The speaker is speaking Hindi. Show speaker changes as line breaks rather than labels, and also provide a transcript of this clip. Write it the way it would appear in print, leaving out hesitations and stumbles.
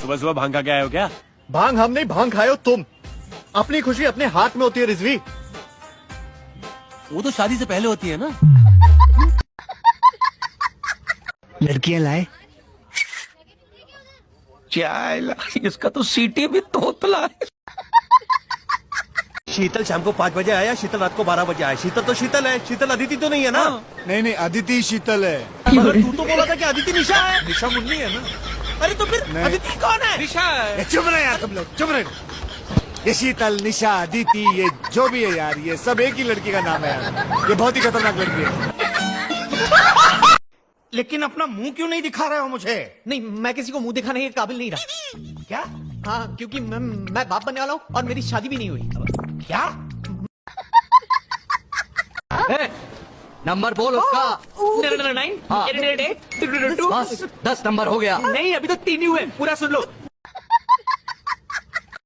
सुबह सुबह भांग खा के आए हो क्या?
भांग हम नहीं, भांग खाए हो तुम। अपनी खुशी अपने हाथ में होती है रिजवी।
वो तो शादी से पहले होती है ना।
लड़कियां लाए।
चाइला, इसका तो सीटी भी तोतला है।
शीतल शाम को 5 बजे आया, शीतल रात को 12 बजे आया। शीतल तो शीतल है, शीतल अदिति तो नहीं है ना।
नहीं नहीं, अदिति शीतल है।
मगर तू तो बोला था कि अदिति निशा है। निशा मुन्नी है ना। अरे तो फिर अदिति कौन है? निशा है।
ये चुप रहे यार तुम लोग, चुप रहे। ये शीतल, निशा, अदिति, ये जो भी है यार, ये सब एक ही लड़की का नाम है यार। ये बहुत ही खतरनाक लड़की है।
लेकिन अपना मुंह क्यों नहीं दिखा रहे हो मुझे?
नहीं, मैं किसी को मुंह दिखाने के काबिल नहीं रहा।
क्या?
हाँ, क्योंकि मैं बाप बनने वाला हूँ और मेरी शादी भी नहीं हुई।
क्या?
नंबर बोल उसका।
999 888
बस 10 नंबर हो गया।
नहीं, अभी तो 3 ही हुए, पूरा सुन लो।